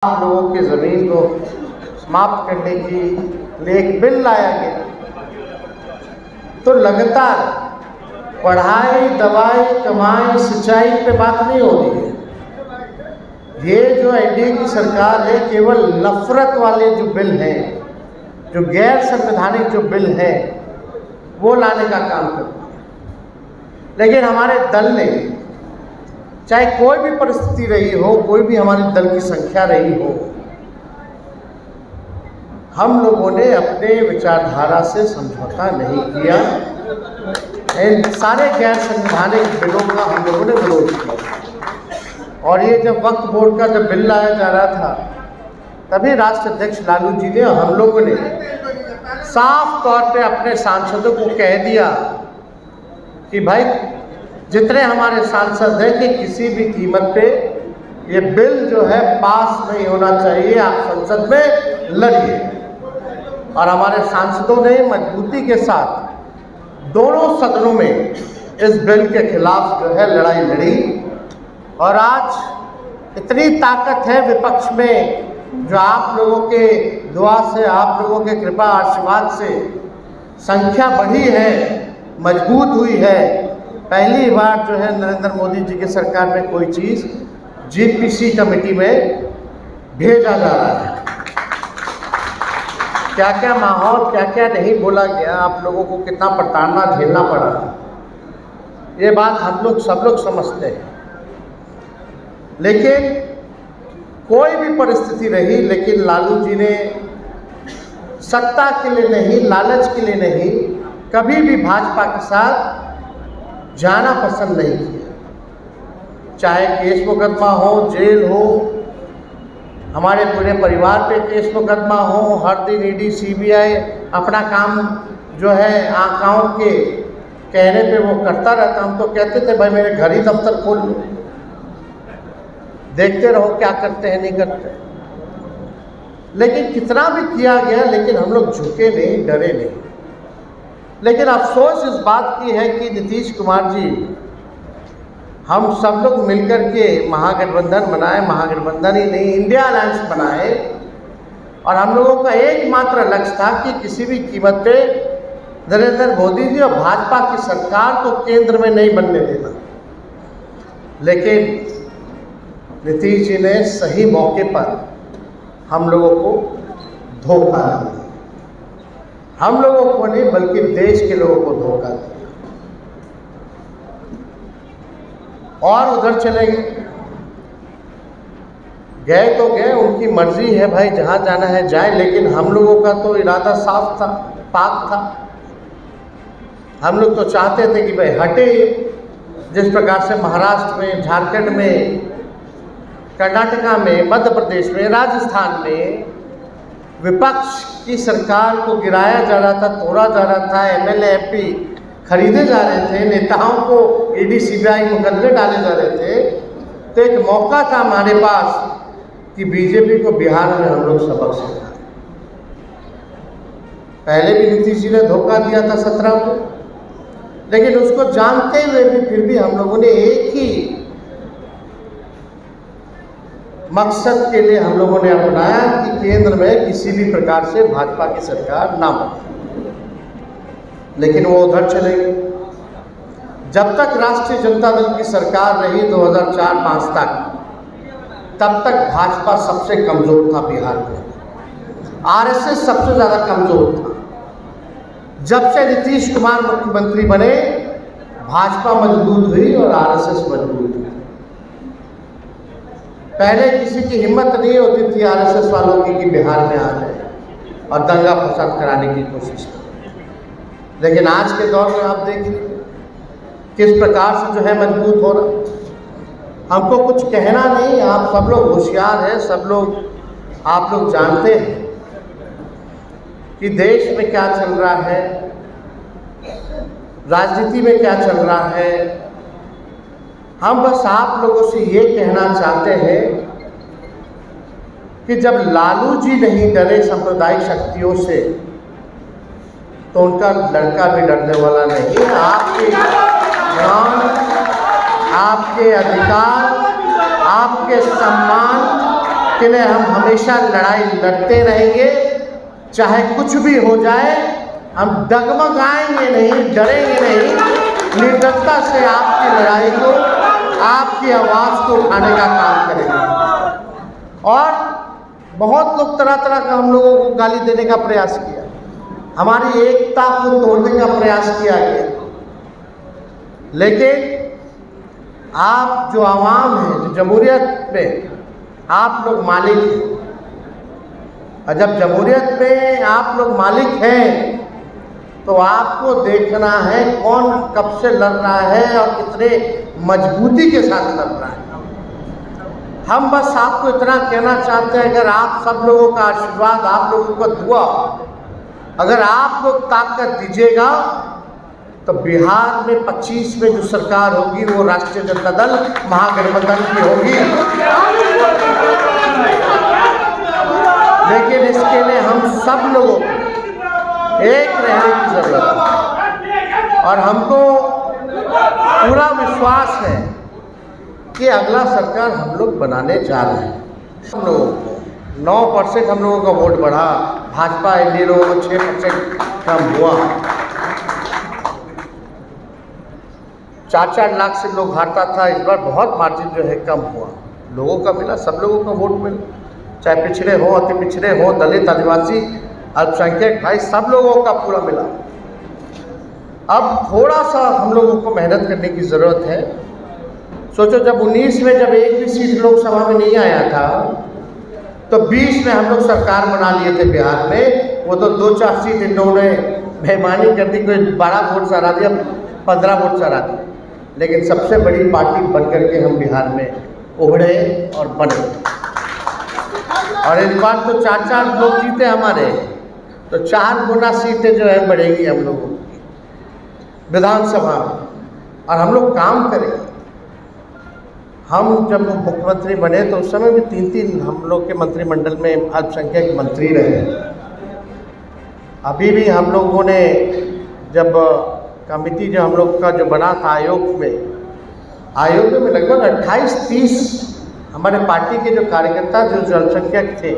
आप लोगों की ज़मीन को समाप्त करने के लिए एक बिल लाया गया। तो लगातार पढ़ाई, दवाई, कमाई, सिंचाई पे बात नहीं हो रही है। ये जो एनडीए की सरकार है केवल नफरत वाले जो बिल हैं, जो गैर संवैधानिक जो बिल हैं, वो लाने का काम करती है। लेकिन हमारे दल ने, चाहे कोई भी परिस्थिति रही हो, कोई भी हमारे दल की संख्या रही हो, हम लोगों ने अपने विचारधारा से समझौता नहीं किया। इन सारे गैर संवैधानिक बिलों का हम लोगों ने विरोध किया। और ये जब वक्फ बोर्ड का जब बिल लाया जा रहा था, तभी राष्ट्रीय अध्यक्ष लालू जी ने, हम लोगों ने साफ तौर पे अपने सांसदों को कह दिया कि भाई जितने हमारे सांसद हैं कि किसी भी कीमत पे ये बिल जो है पास नहीं होना चाहिए, आप संसद में लड़िए। और हमारे सांसदों ने मजबूती के साथ दोनों सदनों में इस बिल के खिलाफ जो है लड़ाई लड़ी। और आज इतनी ताकत है विपक्ष में, जो आप लोगों के दुआ से, आप लोगों के कृपा आशीर्वाद से संख्या बढ़ी है, मजबूत हुई है। पहली बार जो है नरेंद्र मोदी जी की सरकार में कोई चीज़ जीपीसी कमेटी में भेजा जा रहा है। क्या क्या माहौल, क्या क्या नहीं बोला गया, आप लोगों को कितना प्रताड़ना झेलना पड़ा, ये बात हम लोग सब लोग समझते हैं। लेकिन कोई भी परिस्थिति रही, लेकिन लालू जी ने सत्ता के लिए नहीं, लालच के लिए नहीं, कभी भी भाजपा के साथ जाना पसंद नहीं किया। चाहे केस मुकदमा हो, जेल हो, हमारे पूरे परिवार पे केस मुकदमा हो, हर दिन ईडी सीबीआई अपना काम जो है आकाओं के कहने पे वो करता रहता। हम तो कहते थे भाई मेरे घर ही दफ्तर खोल लो, देखते रहो क्या करते हैं नहीं करते। लेकिन कितना भी किया गया, लेकिन हम लोग झुके नहीं, डरे नहीं। लेकिन अफसोस इस बात की है कि नीतीश कुमार जी, हम सब लोग मिलकर के महागठबंधन बनाए, महागठबंधन ही नहीं इंडिया अलायंस बनाए, और हम लोगों का एकमात्र लक्ष्य था कि किसी भी कीमत पे नरेंद्र मोदी जी और भाजपा की सरकार को केंद्र में नहीं बनने देना। लेकिन नीतीश जी ने सही मौके पर हम लोगों को धोखा दिया। हम लोगों को नहीं बल्कि देश के लोगों को धोखा दिया। और उधर चले गए तो गए, उनकी मर्जी है भाई, जहाँ जाना है जाए। लेकिन हम लोगों का तो इरादा साफ था, पाक था। हम लोग तो चाहते थे कि भाई हटे। जिस प्रकार से महाराष्ट्र में, झारखंड में, कर्नाटका में, मध्य प्रदेश में, राजस्थान में विपक्ष की सरकार को गिराया जा रहा था, तोड़ा जा रहा था, एमएलए एमपी खरीदे जा रहे थे, नेताओं को ईडी सीबीआई मुकदमे डाले जा रहे थे, तो एक मौका था हमारे पास कि बीजेपी को बिहार में हम लोग सबक सिखाएं। पहले भी नीतीश जी ने धोखा दिया था 17 को, लेकिन उसको जानते हुए भी फिर भी हम लोगों ने एक ही मकसद के लिए हम लोगों ने अपनाया कि केंद्र में किसी भी प्रकार से भाजपा की सरकार ना बने। लेकिन वो उधर चले गए। जब तक राष्ट्रीय जनता दल की सरकार रही 2004-05 तक, तब तक भाजपा सबसे कमजोर था बिहार में। आरएसएस सबसे ज़्यादा कमजोर था। जब से नीतीश कुमार मुख्यमंत्री बने, भाजपा मजबूत हुई और आरएसएस मजबूत हुई। पहले किसी की हिम्मत नहीं होती थी आरएसएस वालों की कि बिहार में आ जाए और दंगा फसाद कराने की कोशिश करें। लेकिन आज के दौर में आप देख लीजिए किस प्रकार से जो है मजबूत हो रहा। हमको कुछ कहना नहीं, आप सब लोग होशियार हैं, सब लोग, आप लोग जानते हैं कि देश में क्या चल रहा है, राजनीति में क्या चल रहा है। हम बस आप लोगों से ये कहना चाहते हैं कि जब लालू जी नहीं डरे सांप्रदायिक शक्तियों से, तो उनका लड़का भी डरने वाला नहीं। आपके नाम, आपके अधिकार, आपके सम्मान, के लिए हम हमेशा लड़ाई लड़ते रहेंगे, चाहे कुछ भी हो जाए। हम डगमगाएंगे नहीं, डरेंगे नहीं, निर्भीकता से आपकी लड़ाई को, आपकी आवाज़ को उठाने का काम करेंगे। और बहुत लोग तरह तरह का हम लोगों को गाली देने का प्रयास किया, हमारी एकता को तोड़ने का प्रयास किया गया, लेकिन आप जो आवाम है, जो जमहूरियत में आप लोग मालिक हैं, और जब जमहूरियत में आप लोग मालिक हैं तो आपको देखना है कौन कब से लड़ रहा है और कितने मजबूती के साथ लड़ रहा है। हम बस आपको इतना कहना चाहते हैं, अगर आप सब लोगों का आशीर्वाद, आप लोगों का दुआ, अगर आप लोग ताकत दीजिएगा तो बिहार में 25 में जो सरकार होगी वो राष्ट्रीय जनता दल महागठबंधन की होगी। लेकिन इसके लिए हम सब लोगों को एक रहने की जरूरत है, और हमको पूरा विश्वास है कि अगला सरकार हम लोग बनाने जा रहे हैं। हम लोगों को 9% हम लोगों का वोट बढ़ा, भाजपा एनडीए लोगों को 6% कम हुआ। 4-4 लाख से लोग हारता था, इस बार बहुत मार्जिन जो है कम हुआ, लोगों का मिला, सब लोगों का वोट मिला, चाहे पिछड़े हो, अति पिछड़े हो, दलित, आदिवासी, अल्पसंख्यक भाई, सब लोगों का पूरा मिला। अब थोड़ा सा हम लोगों को मेहनत करने की ज़रूरत है। सोचो जब 19 में जब एक भी सीट लोकसभा में नहीं आया था तो 20 में हम लोग सरकार बना लिए थे बिहार में। वो तो 2-4 सीट इन्होंने बेईमानी कर दी, कोई 12 वोट से हरा दिया, 15 वोट से हरा दिया, लेकिन सबसे बड़ी पार्टी बन करके हम बिहार में उभरे और बने। और इस बार तो 4-4 लोग जीते हमारे, तो 4 गुना सीटें जो है बढ़ेगी हम लोगों की विधानसभा में, और हम लोग काम करेंगे। हम जब मुख्यमंत्री बने तो उस समय भी 3-3 हम लोग के मंत्रिमंडल में अल्पसंख्यक मंत्री रहे। अभी भी हम लोगों ने जब कमेटी जो हम लोग का जो बना था आयोग में लगभग 28-30 हमारे पार्टी के जो कार्यकर्ता जो अल्पसंख्यक थे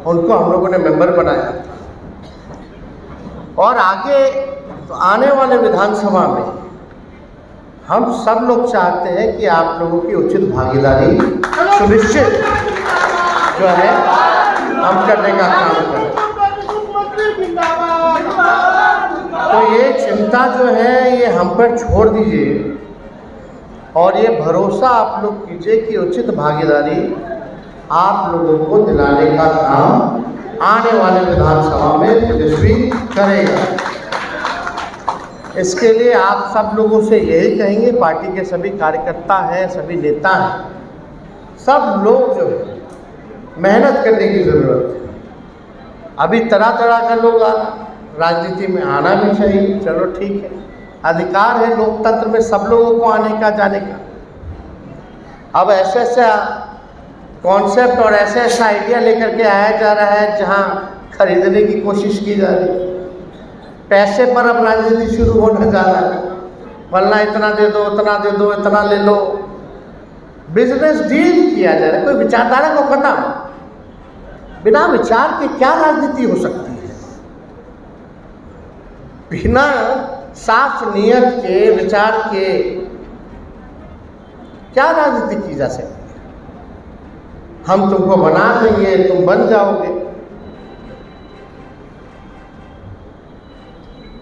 उनको हम लोगों ने मेंबर बनाया था। और आगे तो आने वाले विधानसभा में हम सब लोग चाहते हैं कि आप लोगों की उचित भागीदारी सुनिश्चित जो है हम करने का काम करें। तो ये चिंता जो है ये हम पर छोड़ दीजिए, और ये भरोसा आप लोग कीजिए कि उचित भागीदारी आप लोगों को दिलाने का काम आने वाले विधानसभा में तेजस्वी करेगा। इसके लिए आप सब लोगों से यही कहेंगे, पार्टी के सभी कार्यकर्ता हैं, सभी नेता हैं, सब लोग जो है मेहनत करने की ज़रूरत है। अभी तरह तरह का लोग राजनीति में आना भी चाहिए, चलो ठीक है, अधिकार है लोकतंत्र में सब लोगों को आने का, जाने का। अब ऐसा कॉन्सेप्ट और ऐसा आइडिया लेकर के आया जा रहा है जहां खरीदने की कोशिश की जा रही है। पैसे पर अब राजनीति शुरू होने जा रहा है, वरना इतना दे दो, उतना दे दो, इतना ले लो, बिजनेस डील किया जा रहा है। कोई विचारधारा को खत्म, बिना विचार के क्या राजनीति हो सकती है? बिना साफ नियत के, विचार के क्या राजनीति की जा सकती है? हम तुमको बना देंगे, तुम बन जाओगे,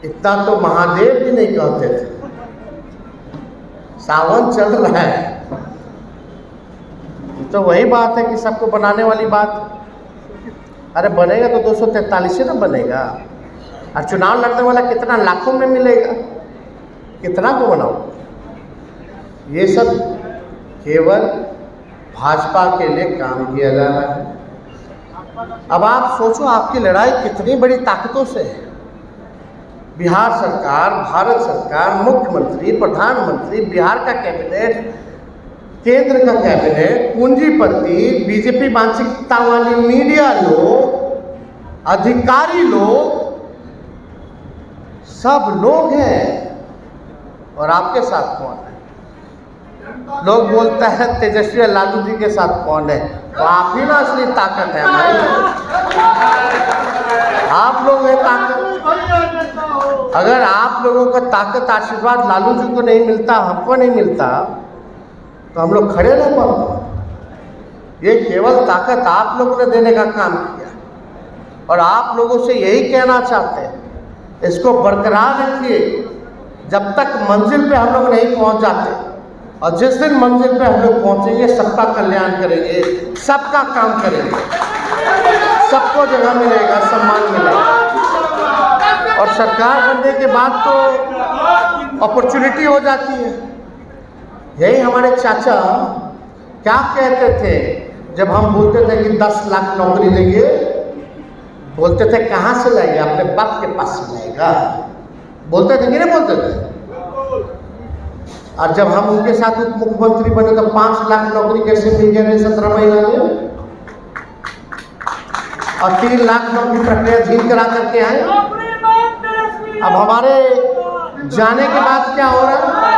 इतना तो महादेव भी नहीं कहते थे। सावन चल रहा है तो वही बात है कि सबको बनाने वाली बात। अरे बनेगा तो 243 से ना बनेगा, और चुनाव लड़ने वाला कितना लाखों में मिलेगा, कितना को बनाओ? ये सब केवल भाजपा के लिए काम किया जा रहा है। अब आप सोचो आपकी लड़ाई कितनी बड़ी ताकतों से है। बिहार सरकार, भारत सरकार, मुख्यमंत्री, प्रधानमंत्री, बिहार का कैबिनेट, केंद्र का कैबिनेट, पूंजीपति, बीजेपी मानसिकता वाली मीडिया लोग, अधिकारी लोग, सब लोग हैं। और आपके साथ कौन है? लोग बोलते हैं तेजस्वी लालू जी के साथ कौन है? तो आप ही ना असली ताकत है हमारी, आप लोग हैं ताकत। अगर आप लोगों का ताकत आशीर्वाद लालू जी को नहीं मिलता, हमको नहीं मिलता, तो हम लोग खड़े नहीं पड़ते। ये केवल ताकत आप लोगों ने देने का काम किया, और आप लोगों से यही कहना चाहते हैं, इसको बरकरार रखिए जब तक मंजिल पे हम लोग नहीं पहुंच जाते। और जिस दिन मंजिल पे हम लोग पहुंचेंगे, सबका कल्याण करेंगे, सबका काम करेंगे, सबको जगह मिलेगा, सम्मान मिलेगा। और सरकार बनने के बाद तो अपॉर्चुनिटी हो जाती है। यही हमारे चाचा क्या कहते थे जब हम बोलते थे कि 10 लाख नौकरी देंगे, बोलते थे कहाँ से लाएंगे, अपने बाप के पास से लाएगा, बोलते थे कि नहीं बोलते थे। और जब हम उनके साथ उप मुख्यमंत्री बने तो 5 लाख नौकरी कैसे मिल गया 17 महीना में, और 3 लाख नौकरी प्रक्रिया झील करा करके आए। अब हमारे जाने के बाद क्या हो रहा है,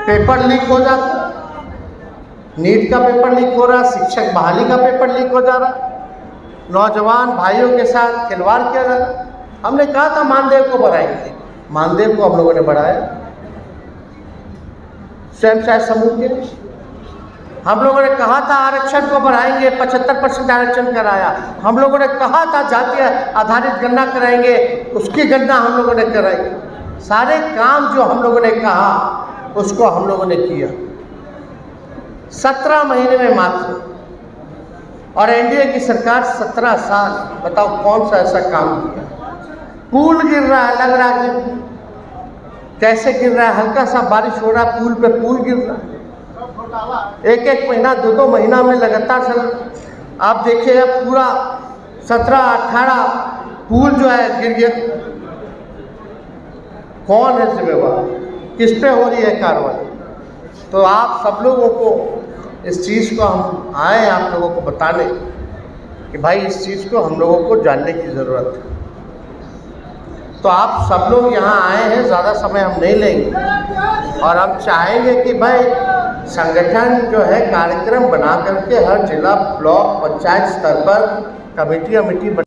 पेपर लीक हो जाता, नीट का पेपर लीक हो रहा, शिक्षक बहाली का पेपर लीक हो जा रहा, नौजवान भाइयों के साथ खिलवाड़ किया जा रहा। हमने कहा था मानदेय को बढ़ाएंगे, मानदेय को हम लोगों ने बढ़ाया। स्वयं सहायता समूह के हम लोगों ने कहा था आरक्षण को बढ़ाएंगे, 75% आरक्षण कराया। हम लोगों ने कहा था जातीय आधारित गणना कराएंगे, उसकी गणना हम लोगों ने कराई। सारे काम जो हम लोगों ने कहा उसको हम लोगों ने किया 17 महीने में मात्र। और एनडीए की सरकार 17 साल, बताओ कौन सा ऐसा काम किया। पुल गिर रहा है, लग रहा है कि कैसे गिर रहा है, हल्का सा बारिश हो रहा है, पुल पे पुल गिर रहा है। एक महीना 2 महीना में लगातार चल। आप देखिए अब पूरा 17-18 पुल जो है गिर गया। कौन है जिम्मेवार, किस पे हो रही है कार्रवाई। तो आप सब लोगों को इस चीज़ को हम आए आप लोगों को बताने कि भाई इस चीज़ को हम लोगों को जानने की ज़रूरत है। तो आप सब लोग यहाँ आए हैं, ज़्यादा समय हम नहीं लेंगे, और हम चाहेंगे कि भाई संगठन जो है कार्यक्रम बना करके हर जिला, ब्लॉक, पंचायत स्तर पर कमेटी बना